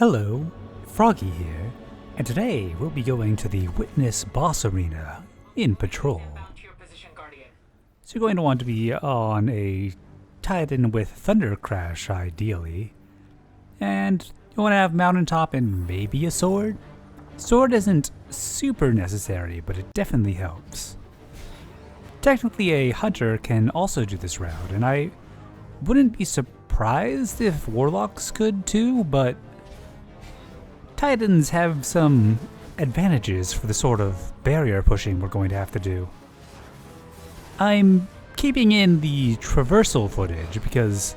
Hello, Froggy here, and today we'll be going to the Witness Boss Arena in Patrol. So you're going to want to be on a Titan with Thunder Crash, ideally. And you want to have Mountaintop and maybe a sword? Sword isn't super necessary, but it definitely helps. Technically a Hunter can also do this route, and I wouldn't be surprised if Warlocks could too, but Titans have some advantages for the sort of barrier pushing we're going to have to do. I'm keeping in the Traversal footage because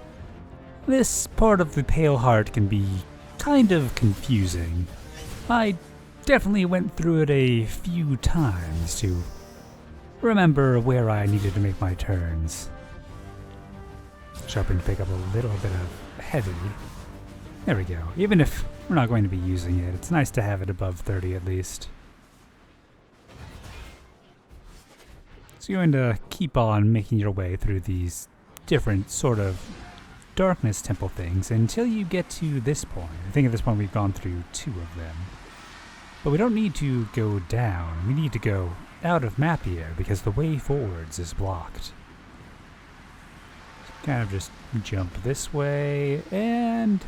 this part of the Pale Heart can be kind of confusing. I definitely went through it a few times to remember where I needed to make my turns. Sharpen to pick up a little bit of heavy. There we go. Even if we're not going to be using it, it's nice to have it above 30 at least. So you're going to keep on making your way through these different sort of darkness temple things until you get to this point. I think at this point we've gone through 2 of them. But we don't need to go down. We need to go out of map here because the way forwards is blocked. So kind of just jump this way, and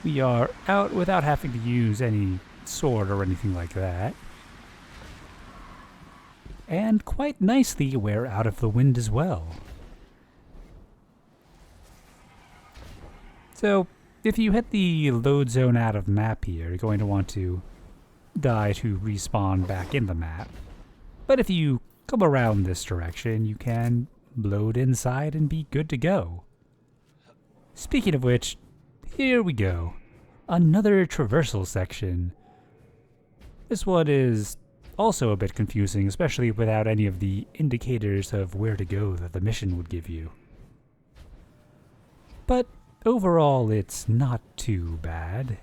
we are out without having to use any sword or anything like that. And quite nicely, we're out of the wind as well. So, if you hit the load zone out of map here, you're going to want to die to respawn back in the map. But if you come around this direction, you can load inside and be good to go. Speaking of which, here we go. Another traversal section. This one is also a bit confusing, especially without any of the indicators of where to go that the mission would give you. But overall, it's not too bad.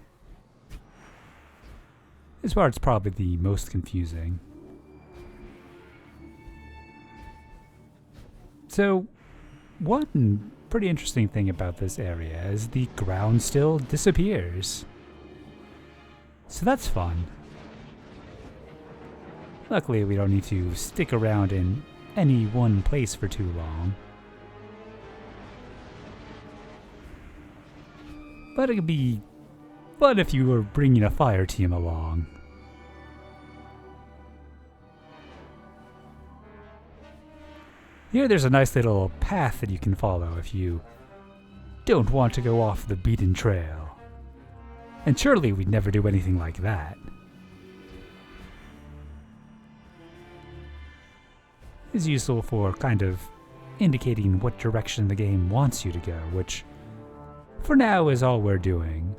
This part's probably the most confusing. So, one pretty interesting thing about this area is the ground still disappears. So that's fun. Luckily, we don't need to stick around in any one place for too long. But it could be fun if you were bringing a fire team along. Here there's a nice little path that you can follow if you don't want to go off the beaten trail. And surely we'd never do anything like that. It's useful for kind of indicating what direction the game wants you to go, which for now is all we're doing.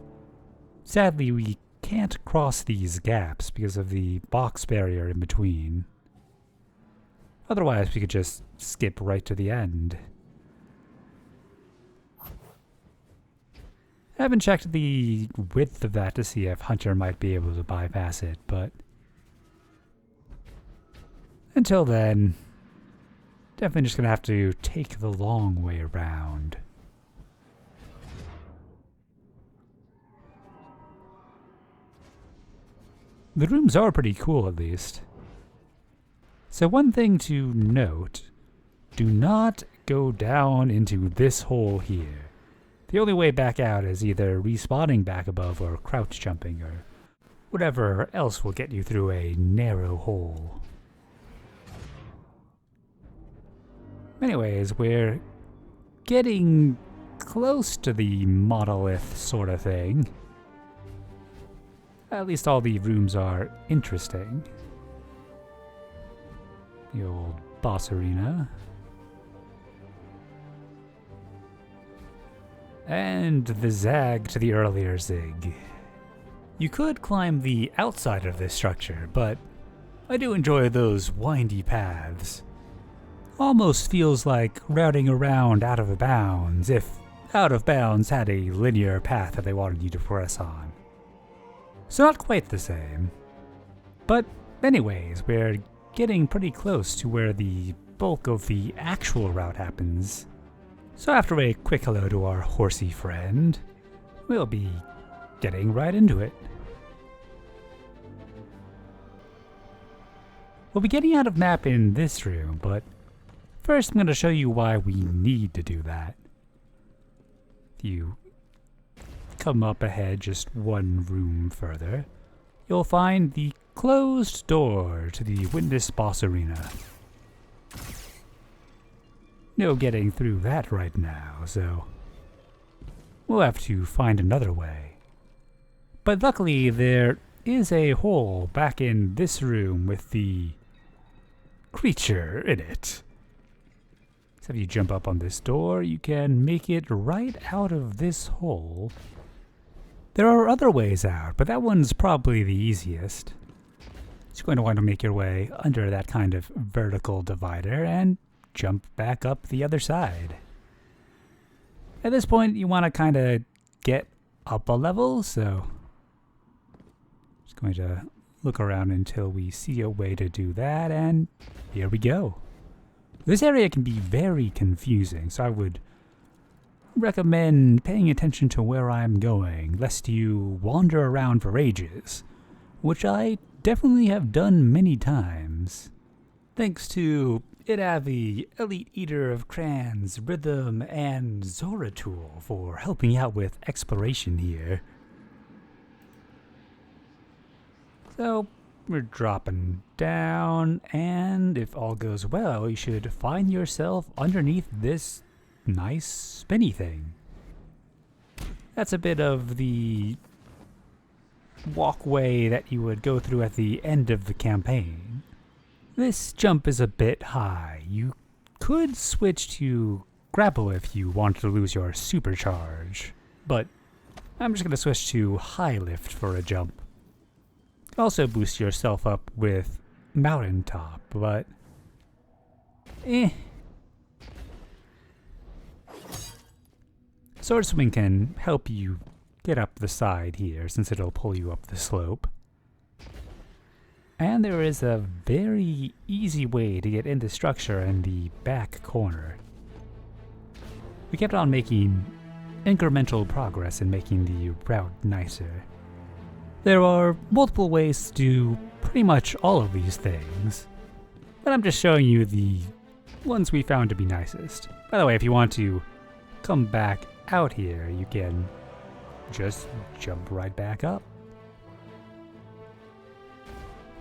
Sadly, we can't cross these gaps because of the box barrier in between. Otherwise, we could just skip right to the end. I haven't checked the width of that to see if Hunter might be able to bypass it, but until then, definitely just gonna have to take the long way around. The rooms are pretty cool, at least. So one thing to note, do not go down into this hole here. The only way back out is either respawning back above or crouch jumping or whatever else will get you through a narrow hole. Anyways, we're getting close to the monolith sort of thing. At least all the rooms are interesting. The old boss arena. And the zag to the earlier zig. You could climb the outside of this structure, but I do enjoy those windy paths. Almost feels like routing around out of bounds, if out of bounds had a linear path that they wanted you to press on. So not quite the same. But anyways, we're getting pretty close to where the bulk of the actual route happens. So after a quick hello to our horsey friend, we'll be getting right into it. We'll be getting out of map in this room, but first I'm going to show you why we need to do that. If you come up ahead just one room further, you'll find the closed door to the Witness Boss Arena. No getting through that right now, so we'll have to find another way. But luckily there is a hole back in this room with the creature in it. So if you jump up on this door, you can make it right out of this hole. There are other ways out, but that one's probably the easiest. So you're going to want to make your way under that kind of vertical divider and jump back up the other side. At this point, you want to kind of get up a level, so just going to look around until we see a way to do that, and here we go. This area can be very confusing, so I would recommend paying attention to where I'm going, lest you wander around for ages, which I definitely have done many times. Thanks to ItAvvy, Elite Eater of Crayons, Rythm, and Zoratul for helping out with exploration here. So, we're dropping down, and if all goes well, you should find yourself underneath this nice spinny thing. That's a bit of the walkway that you would go through at the end of the campaign. This jump is a bit high. You could switch to grapple if you want to lose your supercharge, but I'm just going to switch to high lift for a jump. Also boost yourself up with mountaintop, but Sword swing can help you get up the side here, since it'll pull you up the slope. And there is a very easy way to get into structure in the back corner. We kept on making incremental progress in making the route nicer. There are multiple ways to do pretty much all of these things, but I'm just showing you the ones we found to be nicest. By the way, if you want to come back out here, you can just jump right back up.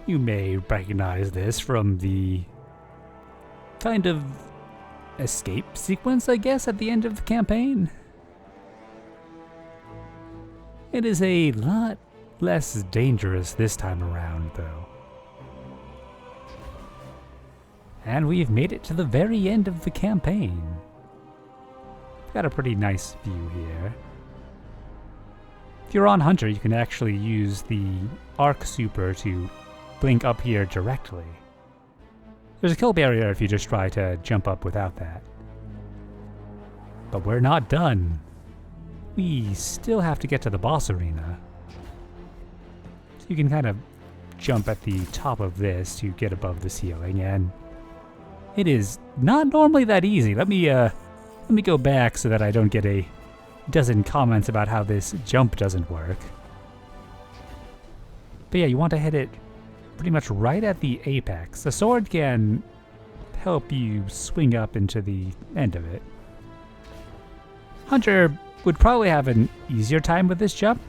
You may recognize this from the kind of escape sequence, I guess, at the end of the campaign. It is a lot less dangerous this time around, though. And we've made it to the very end of the campaign. Got a pretty nice view here. If you're on Hunter, you can actually use the Arc Super to blink up here directly. There's a kill barrier if you just try to jump up without that. But we're not done. We still have to get to the boss arena. So you can kind of jump at the top of this to get above the ceiling, and it is not normally that easy. Let me go back so that I don't get a dozen comments about how this jump doesn't work. But yeah, you want to hit it pretty much right at the apex. The sword can help you swing up into the end of it. Hunter would probably have an easier time with this jump.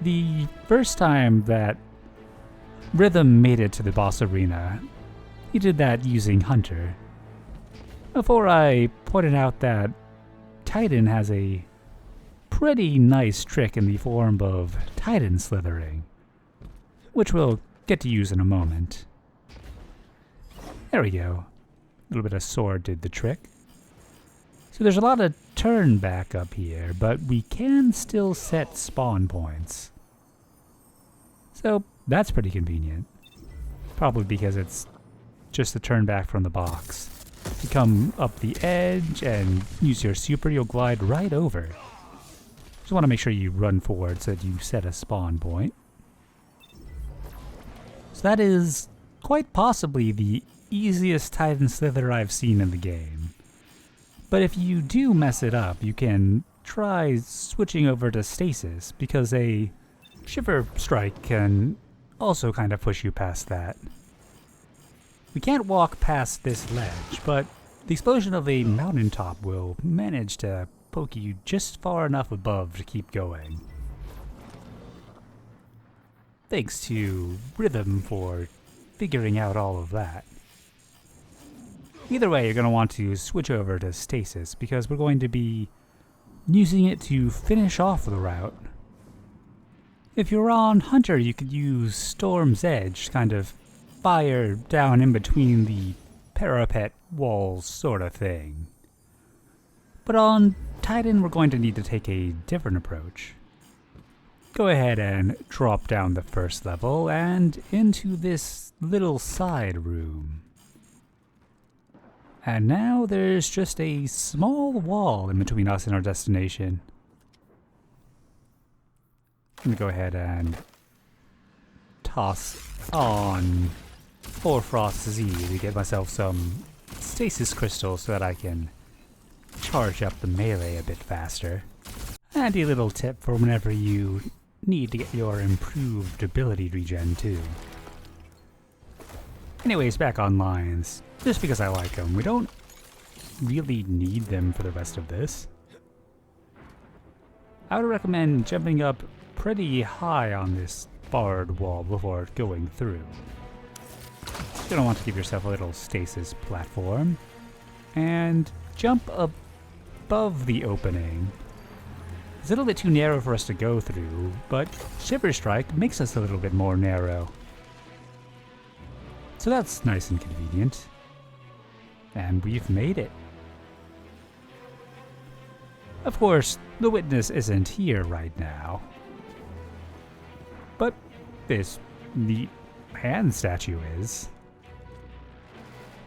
The first time that Rythm made it to the boss arena, he did that using Hunter. Before I pointed out that Titan has a pretty nice trick in the form of Titan slithering, which we'll get to use in a moment. There we go. A little bit of sword did the trick. So there's a lot of turn back up here, but we can still set spawn points. So that's pretty convenient. Probably because it's just a turn back from the box. If you come up the edge and use your super, you'll glide right over. Just want to make sure you run forward so that you set a spawn point. So that is quite possibly the easiest Titan Slither I've seen in the game. But if you do mess it up, you can try switching over to Stasis, because a Shiver Strike can also kind of push you past that. We can't walk past this ledge, but the explosion of a mountaintop will manage to poke you just far enough above to keep going. Thanks to Rythm for figuring out all of that. Either way, you're going to want to switch over to stasis because we're going to be using it to finish off the route. If you're on Hunter, you could use Storm's Edge to kind of fire down in between the parapet walls sort of thing. But on Titan, we're going to need to take a different approach. Go ahead and drop down the first level and into this little side room. And now there's just a small wall in between us and our destination. I'm gonna go ahead and toss on Hoarfrost Z to get myself some stasis crystals so that I can charge up the melee a bit faster. And a little tip for whenever you need to get your improved ability regen too. Anyways, back on lines. Just because I like them. We don't really need them for the rest of this. I would recommend jumping up pretty high on this barred wall before going through. You're gonna want to give yourself a little stasis platform and jump above the opening. It's a little bit too narrow for us to go through, but Shiver Strike makes us a little bit more narrow. So that's nice and convenient. And we've made it. Of course, the witness isn't here right now. But this neat hand statue is.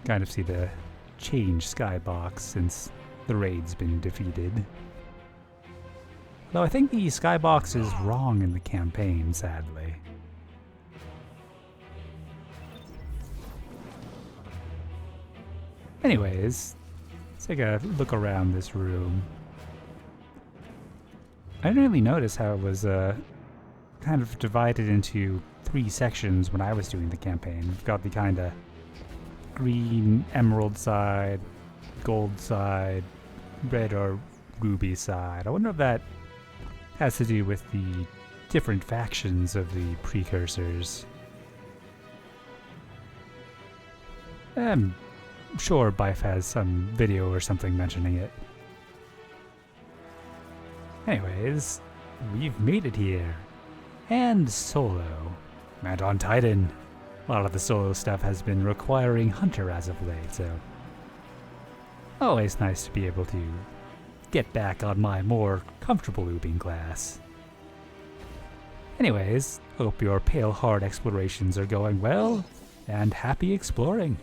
Kind of see the changed skybox since the raid's been defeated. Though I think the skybox is wrong in the campaign, sadly. Anyways, let's take a look around this room. I didn't really notice how it was kind of divided into 3 sections when I was doing the campaign. We've got the kind of green emerald side, gold side, red or ruby side. I wonder if that has to do with the different factions of the precursors. I'm sure Bife has some video or something mentioning it. Anyways, we've made it here. And solo. And on Titan. A lot of the solo stuff has been requiring Hunter as of late, so always nice to be able to get back on my more comfortable oobing class. Anyways, hope your Pale Heart explorations are going well, and happy exploring.